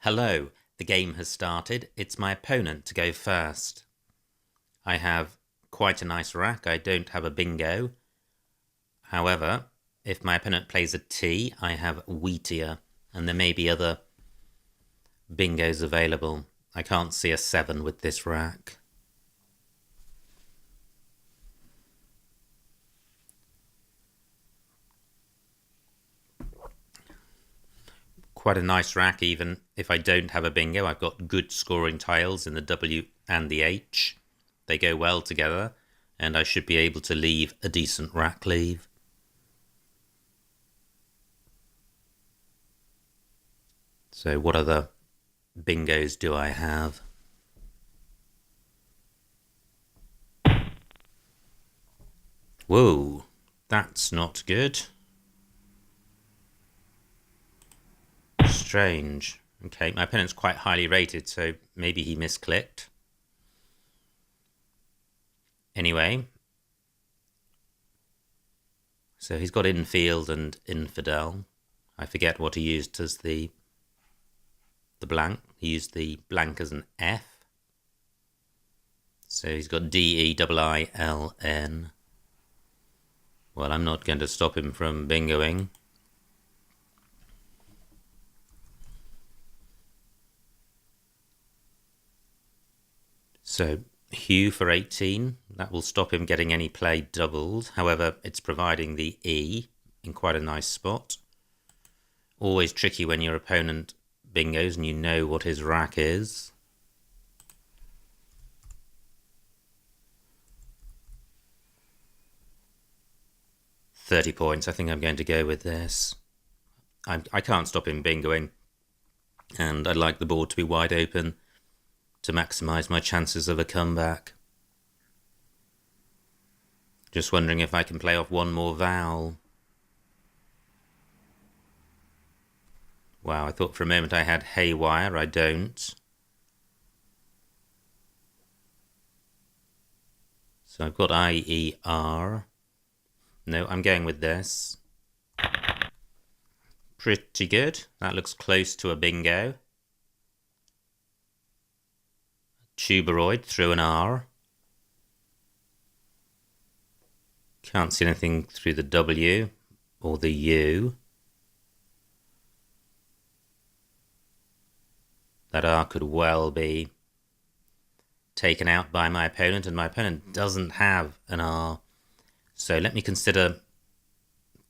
Hello, the game has started. It's my opponent to go first. I have quite a nice rack. I don't have a bingo. However, if my opponent plays a T, I have wheatier, and there may be other bingos available. I can't see a 7 with this rack. Quite a nice rack, even if I don't have a bingo. I've got good scoring tiles in the W and the H. They go well together, and I should be able to leave a decent rack leave. So what other bingos do I have? Whoa, that's not good. Strange. Okay, my opponent's quite highly rated, so maybe he misclicked. Anyway, so he's got infield and infidel. I forget what he used as the blank. He used the blank as an F. So he's got DEIILN. Well, I'm not going to stop him from bingoing. So Hugh for 18, that will stop him getting any play doubled. However, it's providing the E in quite a nice spot. Always tricky when your opponent bingos and you know what his rack is. £30 points, I think I'm going to go with this. I can't stop him bingoing, and I'd like the board to be wide open to maximise my chances of a comeback. Just wondering if I can play off one more vowel. Wow, I thought for a moment I had haywire. I don't. So I've got IER. No, I'm going with this. Pretty good. That looks close to a bingo. Tuberoid through an R. Can't see anything through the W or the U. That R could well be taken out by my opponent, and my opponent doesn't have an R. So let me consider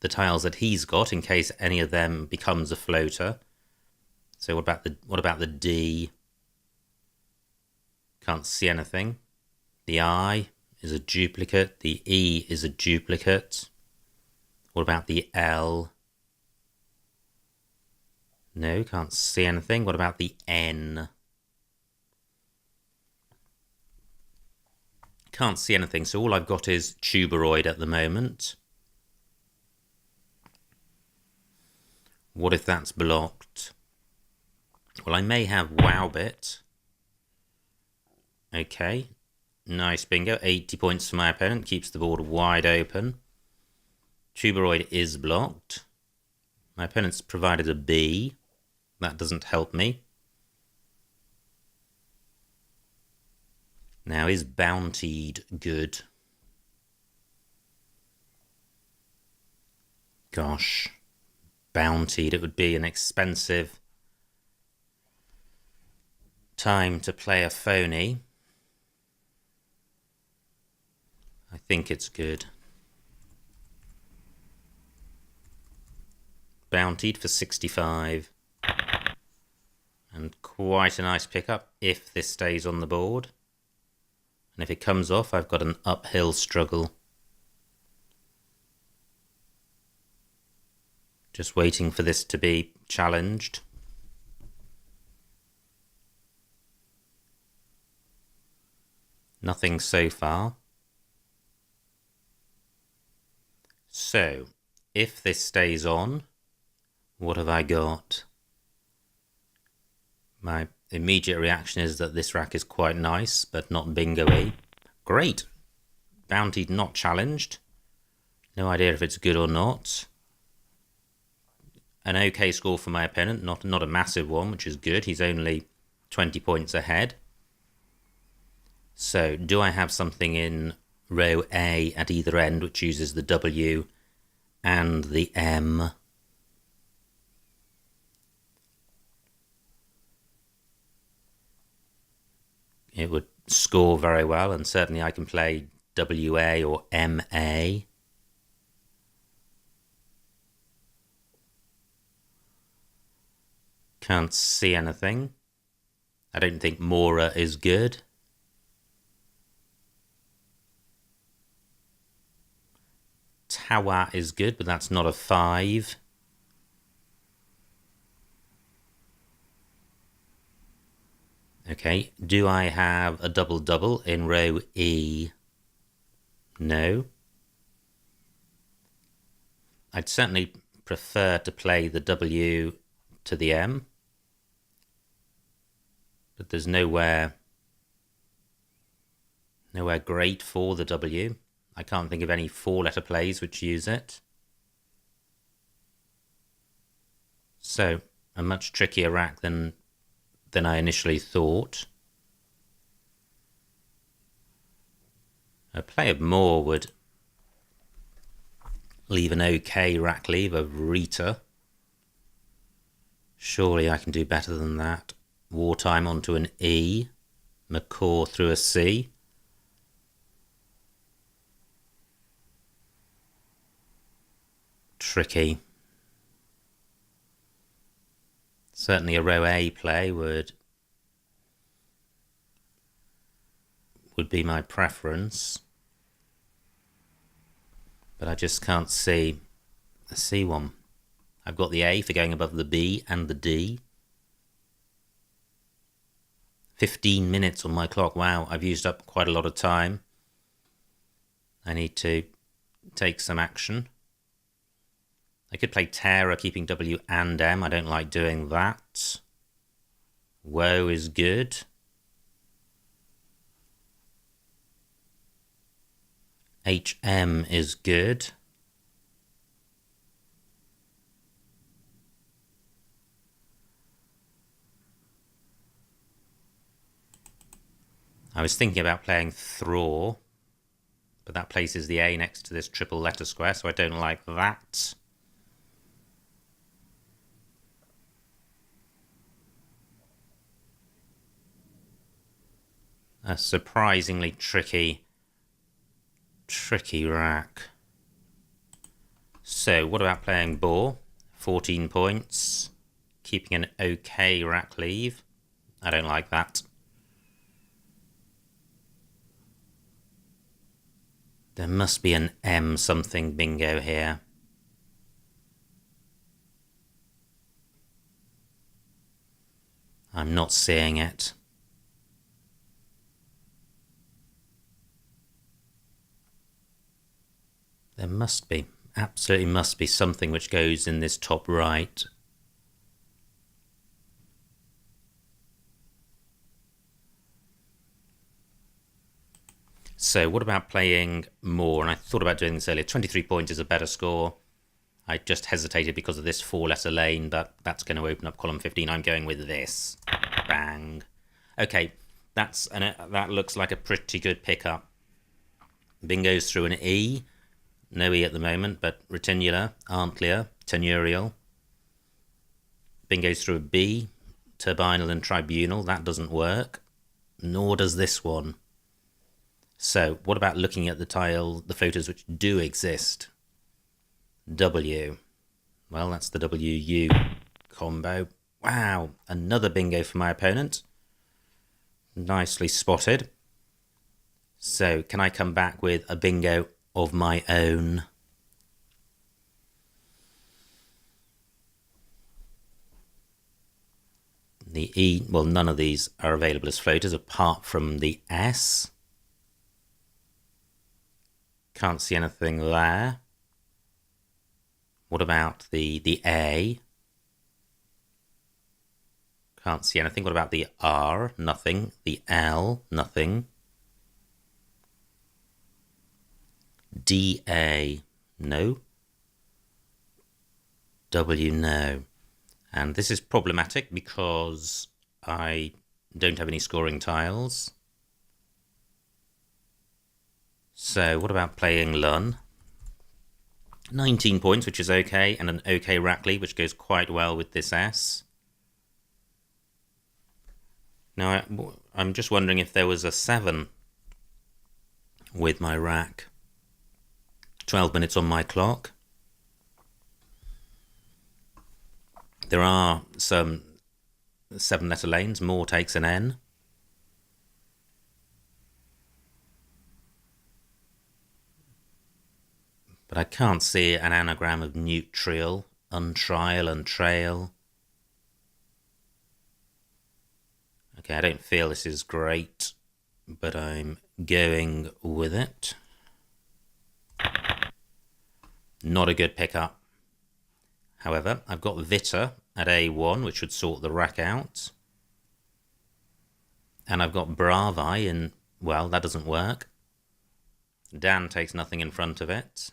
the tiles that he's got in case any of them becomes a floater. So what about the D? Can't see anything. The I is a duplicate. The E is a duplicate. What about the L? No, can't see anything. What about the N? Can't see anything, so all I've got is tuberoid at the moment. What if that's blocked? Well, I may have Wowbit. Okay, nice bingo. 80 points for my opponent. Keeps the board wide open. Tuberoid is blocked. My opponent's provided a B. That doesn't help me. Now, is Bountied good? Gosh, Bountied, it would be an expensive time to play a phony. I think it's good. Bountied for 65. And quite a nice pickup if this stays on the board. And if it comes off, I've got an uphill struggle. Just waiting for this to be challenged. Nothing so far. So, if this stays on, what have I got? My immediate reaction is that this rack is quite nice, but not bingo-y. Great. Bountied not challenged. No idea if it's good or not. an okay score for my opponent, not a massive one, which is good. He's only 20 points ahead. So, do I have something in row A at either end which uses the W and the M? It would score very well, and certainly I can play WA or MA. Can't see anything. I don't think Mora is good. Tawa is good, but that's not a 5. Okay, do I have a double-double in row E? No. I'd certainly prefer to play the W to the M, but there's nowhere great for the W. I can't think of any 4-letter plays which use it. So, a much trickier rack than I initially thought. A play of more would leave an okay rack leave of Rita. Surely I can do better than that. Wartime onto an E. McCaw through a C. Tricky. Certainly a row A play would be my preference, but I just can't see a C one. I've got the A for going above the B and the D. 15 minutes on my clock. Wow, I've used up quite a lot of time. I need to take some action. I could play Terra, keeping W and M. I don't like doing that. Woe is good. HM is good. I was thinking about playing Thaw, but that places the A next to this triple letter square, so I don't like that. A surprisingly tricky rack. So, what about playing Boar? 14 points. Keeping an okay rack leave. I don't like that. There must be an M something bingo here. I'm not seeing it. There must be, absolutely must be something which goes in this top right. So what about playing more? And I thought about doing this earlier. 23 points is a better score. I just hesitated because of this 4-letter lane, but that's going to open up column 15. I'm going with this. Bang. Okay, that looks like a pretty good pickup. Bingo's through an E. No E at the moment, but retinular, antler, tenurial. Bingo's through a B, turbinal and tribunal. That doesn't work. Nor does this one. So, what about looking at the photos which do exist? W. Well, that's the WU combo. Wow, another bingo for my opponent. Nicely spotted. So, can I come back with a bingo of my own? The E, well, none of these are available as floaters apart from the S. Can't see anything there. What about the A? Can't see anything. What about the R? Nothing. The L? Nothing. DA? No. W no. And this is problematic because I don't have any scoring tiles. So what about playing Lun? 19 points, which is okay, and an okay rack lead, which goes quite well with this S. Now, I'm just wondering if there was a 7 with my rack. 12 minutes on my clock. There are some 7-letter lanes. More takes an N. But I can't see an anagram of neutral, untrial, untrail. Okay, I don't feel this is great, but I'm going with it. Not a good pickup. However, I've got Vita at A1, which would sort the rack out. And I've got Bravi in, well, that doesn't work. Dan takes nothing in front of it.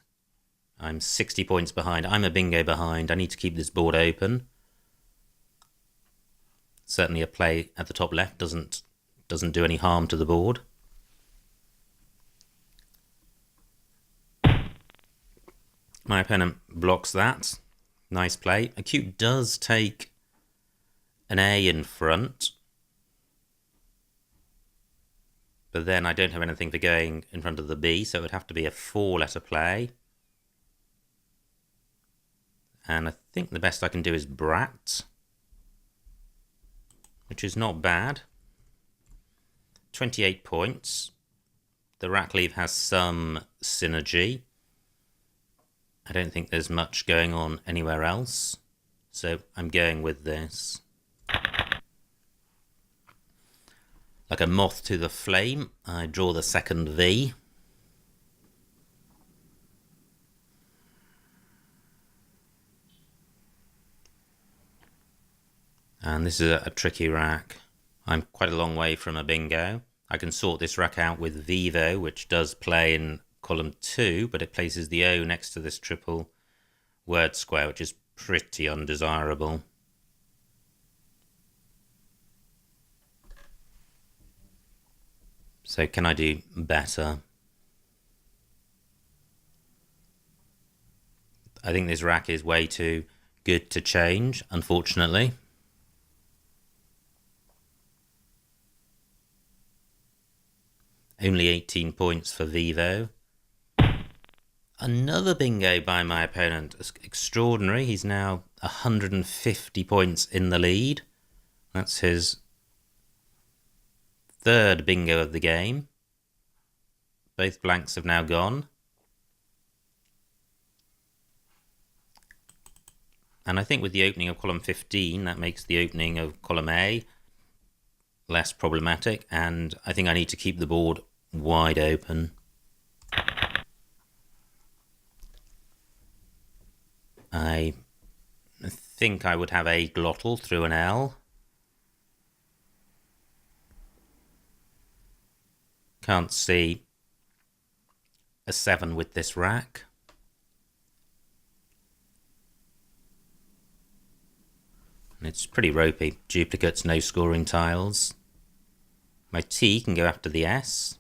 I'm 60 points behind. I'm a bingo behind. I need to keep this board open. Certainly a play at the top left doesn't do any harm to the board. My opponent blocks that. Nice play. Acute does take an A in front. But then I don't have anything for going in front of the B, so it would have to be a 4-letter play. And I think the best I can do is Brat, which is not bad. 28 points. The rack leave has some synergy. I don't think there's much going on anywhere else, so I'm going with this. Like a moth to the flame, I draw the second V. And this is a tricky rack. I'm quite a long way from a bingo. I can sort this rack out with Vivo, which does play in column 2, but it places the O next to this triple word square, which is pretty undesirable. So can I do better? I think this rack is way too good to change, unfortunately. Only 18 points for Vivo. Another bingo by my opponent. Extraordinary. He's now 150 points in the lead. That's his third bingo of the game. Both blanks have now gone. And I think with the opening of column 15, that makes the opening of column A less problematic. And I think I need to keep the board wide open. I think I would have a glottal through an L. Can't see a 7 with this rack. And it's pretty ropey. Duplicates, no scoring tiles. My T can go after the S.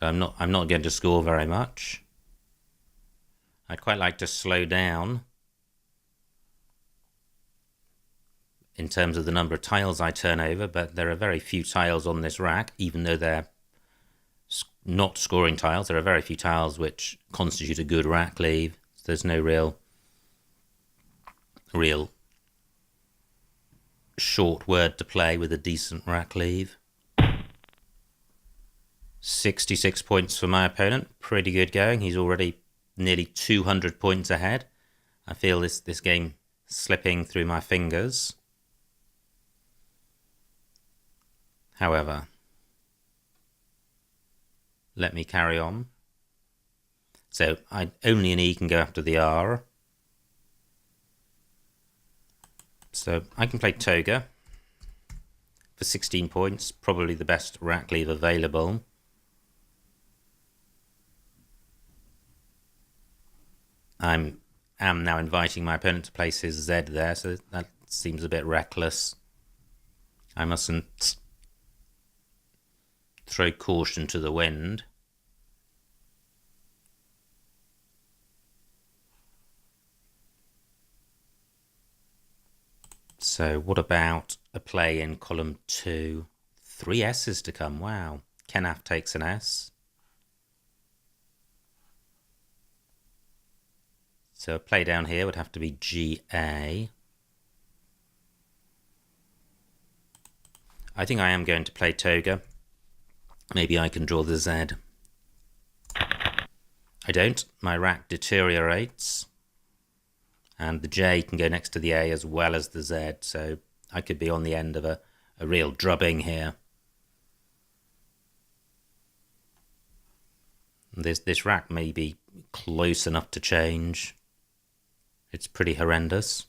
But I'm not going to score very much. I'd quite like to slow down in terms of the number of tiles I turn over, but there are very few tiles on this rack, even though they're not scoring tiles. There are very few tiles which constitute a good rack leave. So there's no real short word to play with a decent rack leave. 66 points for my opponent. Pretty good going. He's already nearly 200 points ahead. I feel this game slipping through my fingers. However, let me carry on. So only an E can go after the R. So I can play Toga for 16 points, probably the best rack leave available. I'm am now inviting my opponent to place his Z there, so that seems a bit reckless. I mustn't throw caution to the wind. So what about a play in column 2? 3 S's to come, wow. Kenaf takes an S. So a play down here would have to be GA. I think I am going to play Toga. Maybe I can draw the Z. I don't. My rack deteriorates. And the J can go next to the A as well as the Z. So I could be on the end of a real drubbing here. This rack may be close enough to change. It's pretty horrendous.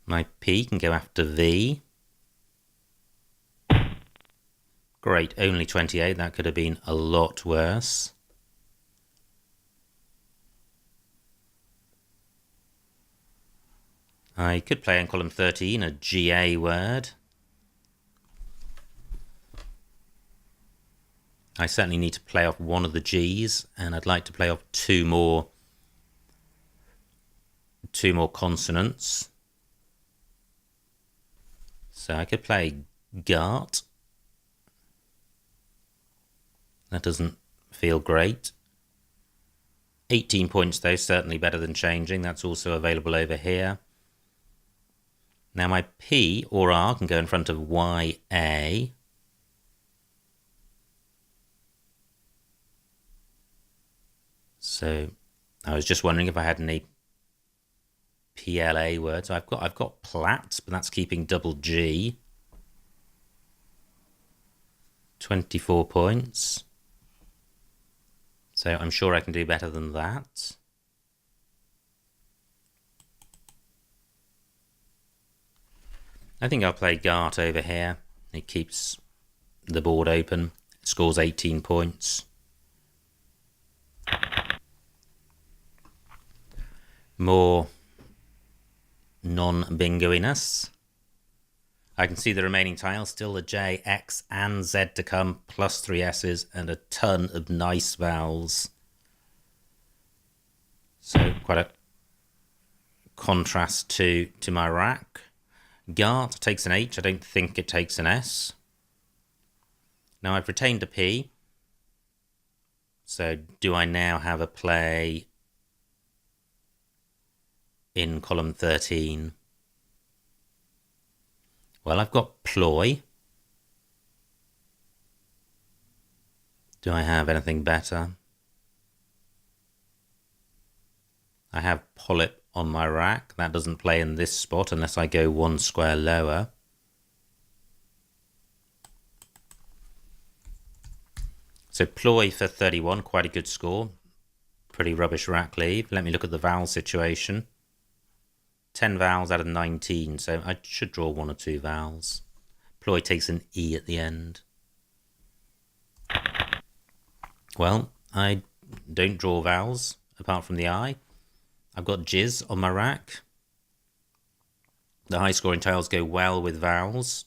My P can go after V. Great, only 28. That could have been a lot worse. I could play in column 13 a GA word. I certainly need to play off one of the G's, and I'd like to play off two more consonants. So I could play Gart. That doesn't feel great. 18 points though, certainly better than changing. That's also available over here. Now my P or R can go in front of YA. So I was just wondering if I had any PLA words. I've got plat, but that's keeping double G. 24 points. So I'm sure I can do better than that. I think I'll play Gart over here. It keeps the board open. It scores 18 points. More non-bingoiness. I can see the remaining tiles, still the J, X and Z to come, plus 3 S's and a ton of nice vowels. So quite a contrast to my rack. Gart takes an H, I don't think it takes an S. Now I've retained a P. So do I now have a play in column 13? Well, I've got ploy. Do I have anything better? I have polyp on my rack. That doesn't play in this spot unless I go one square lower. So ploy for 31, quite a good score. Pretty rubbish rack leave. Let me look at the vowel situation. 10 vowels out of 19, so I should draw 1 or 2 vowels. Ploy takes an E at the end. Well, I don't draw vowels apart from the I. I've got jizz on my rack. The high scoring tiles go well with vowels.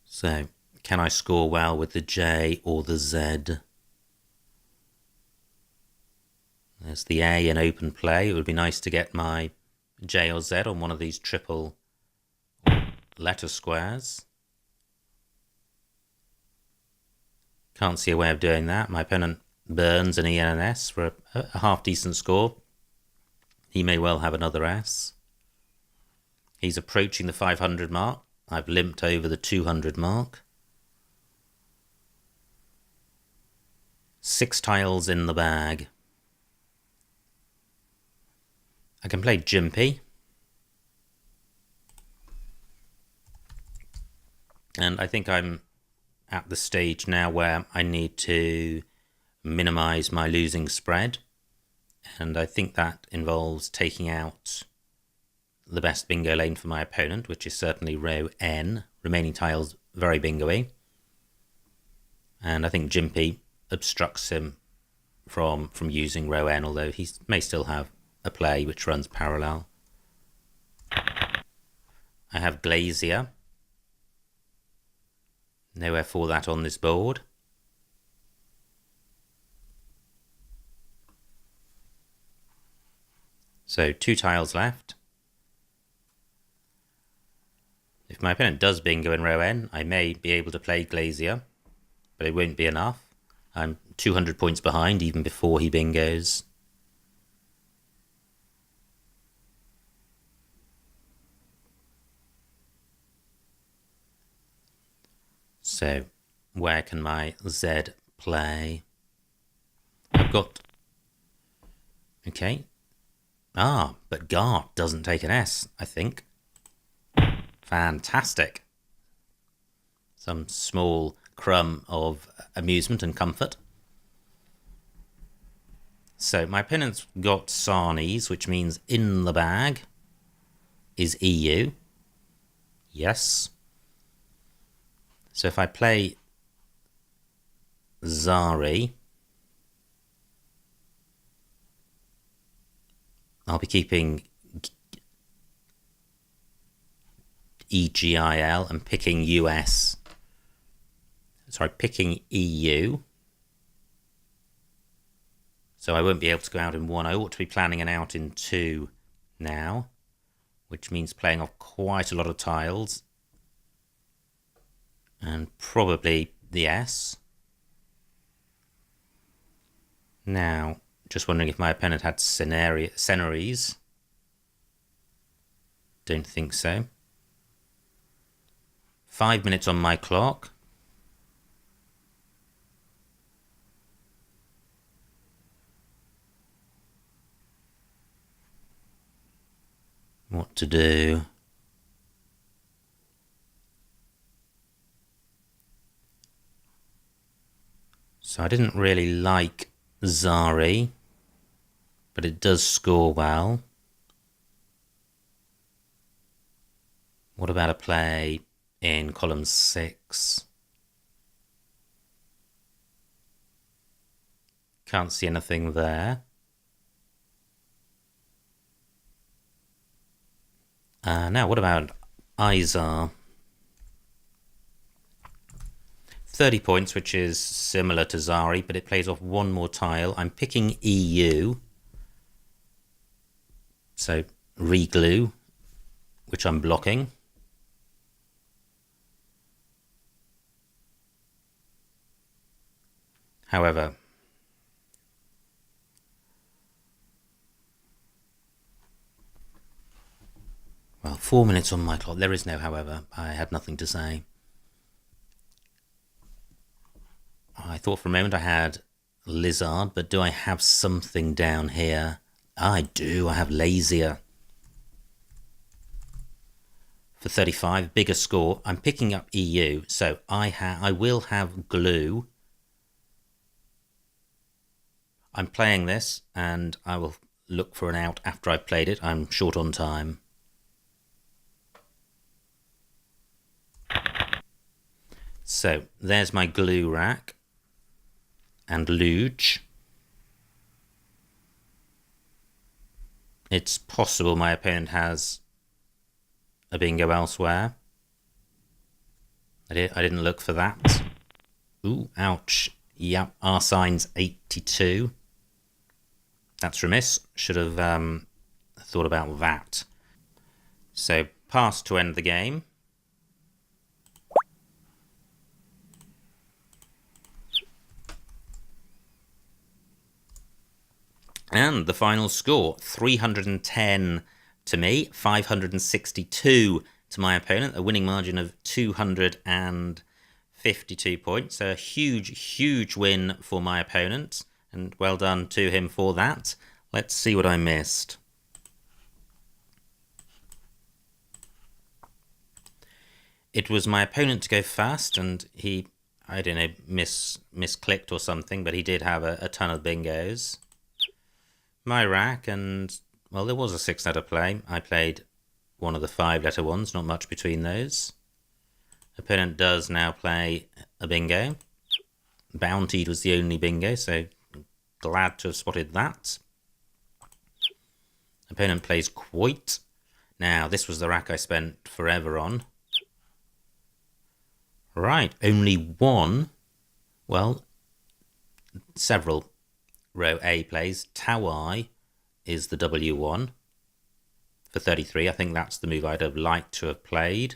So, can I score well with the J or the Z? There's the A in open play. It would be nice to get my J or Z on one of these triple letter squares. Can't see a way of doing that. My opponent burns an E and an S for a half-decent score. He may well have another S. He's approaching the 500 mark. I've limped over the 200 mark. 6 tiles in the bag. I can play Jimpy. And I think I'm at the stage now where I need to minimize my losing spread. And I think that involves taking out the best bingo lane for my opponent, which is certainly row N. Remaining tiles very bingo-y. And I think Jimpy obstructs him from using row N, although he may still have a play which runs parallel. I have Glazier. Nowhere for that on this board. So 2 tiles left. If my opponent does bingo in row N, I may be able to play Glazier, but it won't be enough. I'm 200 points behind even before he bingos. So, where can my Z play? I've got... Okay. But Gart doesn't take an S, I think. Fantastic. Some small crumb of amusement and comfort. So my opponent's got Sarnies, which means in the bag is EU. Yes. So if I play Zari, I'll be keeping EGIL and picking US. Sorry, picking EU. So I won't be able to go out in 1. I ought to be planning an out in 2 now, which means playing off quite a lot of tiles. And probably the S. Now, just wondering if my opponent had sceneries. Don't think so. 5 minutes on my clock. What to do? So I didn't really like Zari, but it does score well. What about a play in column 6? Can't see anything there. Now, what about Izar? 30 points, which is similar to Zari, but it plays off 1 more tile. I'm picking EU. So, reglue, which I'm blocking. However, well, 4 minutes on my clock. There is no however. I had nothing to say. I thought for a moment I had Lizard, but do I have something down here? I do. I have Lazier. For 35, bigger score. I'm picking up EU, so I will have glue. I'm playing this, and I will look for an out after I've played it. I'm short on time. So, there's my glue rack. And Luge. It's possible my opponent has a bingo elsewhere. I didn't look for that. Ooh, ouch. Yep, R sign's 82. That's remiss. Should have thought about that. So, pass to end the game. And the final score, 310 to me, 562 to my opponent, a winning margin of 252 points. A huge, huge win for my opponent, and well done to him for that. Let's see what I missed. It was my opponent to go first, and he, I don't know, misclicked or something, but he did have a ton of bingos. My rack, and, well, there was a 6-letter play. I played one of the 5-letter ones, not much between those. Opponent does now play a bingo. Bountied was the only bingo, so glad to have spotted that. Opponent plays quoit. Now, this was the rack I spent forever on. Right, only one, well, several row A plays. Tawai is the W1 for 33. I think that's the move I'd have liked to have played.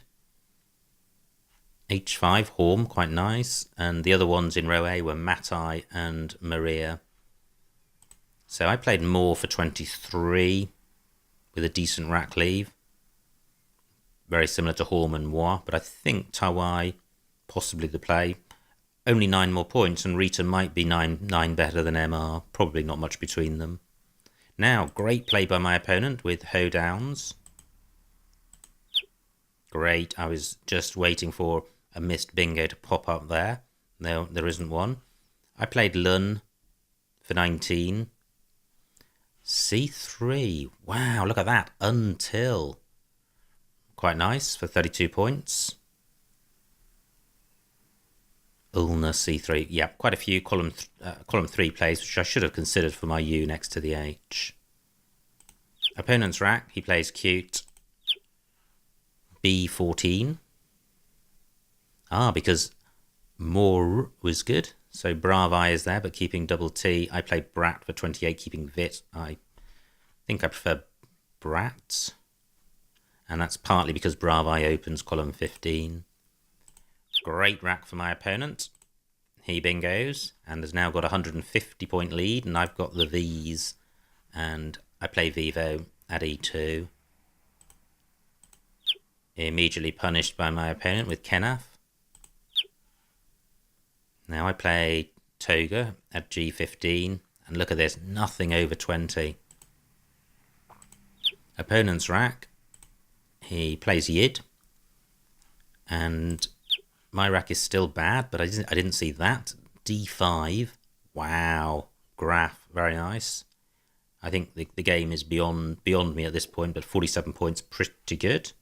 H5, Horm, quite nice. And the other ones in row A were Matai and Maria. So I played more for 23 with a decent rack leave. Very similar to Horm and Moi, but I think Tawai possibly the play. Only 9 more points, and Rita might be 9 better than MR. Probably not much between them. Now, great play by my opponent with hoedowns. Great. I was just waiting for a missed bingo to pop up there. No, there isn't one. I played Lun for 19. C3. Wow, look at that. Until. Quite nice for 32 points. Ulna C3. Yeah, quite a few column 3 plays, which I should have considered for my U next to the H. Opponent's rack, he plays cute. B14. Because more was good. So Bravi is there, but keeping double T. I played Brat for 28, keeping Vit. I think I prefer Brat. And that's partly because Bravi opens column 15. Great rack for my opponent. He bingos and has now got a 150-point lead, and I've got the V's, and I play Vivo at E2. Immediately punished by my opponent with Kenaf. Now I play Toga at G15, and look at this, nothing over 20. Opponent's rack, he plays Yid, and my rack is still bad, but I didn't see that. D5. Wow. Graph. Very nice. I think the game is beyond me at this point, but 47 points, pretty good.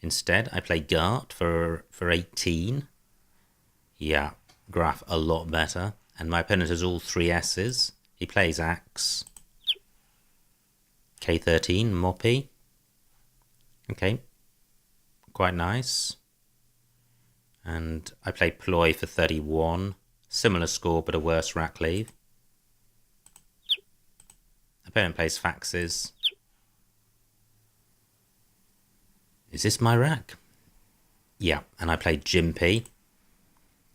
Instead, I play Gart for 18. Yeah, graph a lot better. And my opponent has all 3 S's. He plays Axe. K13, Moppy. Okay. Quite nice. And I play Ploy for 31. Similar score, but a worse rack leave. Opponent plays Faxes. Is this my rack? Yeah, and I played Jimpy.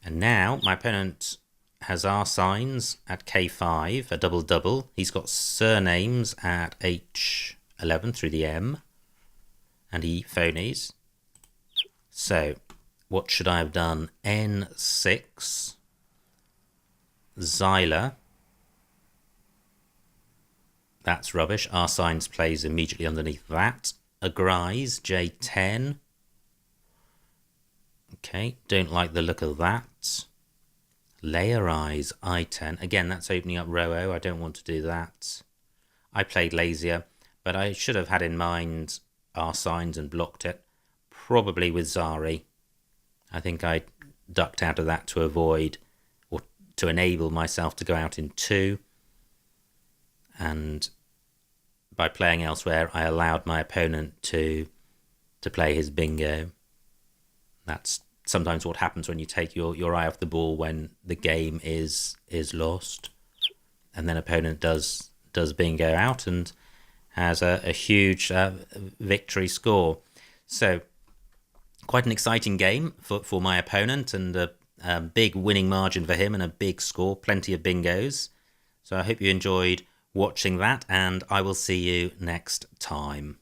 And now my opponent has R signs at K5, a double-double. He's got surnames at H11 through the M. And he phonies. So what should I have done? N6. Xyla. That's rubbish. R signs plays immediately underneath that. Agrise, J10. Okay, don't like the look of that. Layerize, I10. Again, that's opening up row O. I don't want to do that. I played lazier, but I should have had in mind R signs and blocked it. Probably with Zari. I think I ducked out of that to avoid or to enable myself to go out in 2. And by playing elsewhere, I allowed my opponent to play his bingo. That's sometimes what happens when you take your eye off the ball when the game is lost. And then opponent does bingo out and has a huge victory score. So quite an exciting game for my opponent, and a big winning margin for him and a big score, plenty of bingos. So I hope you enjoyed watching that, and I will see you next time.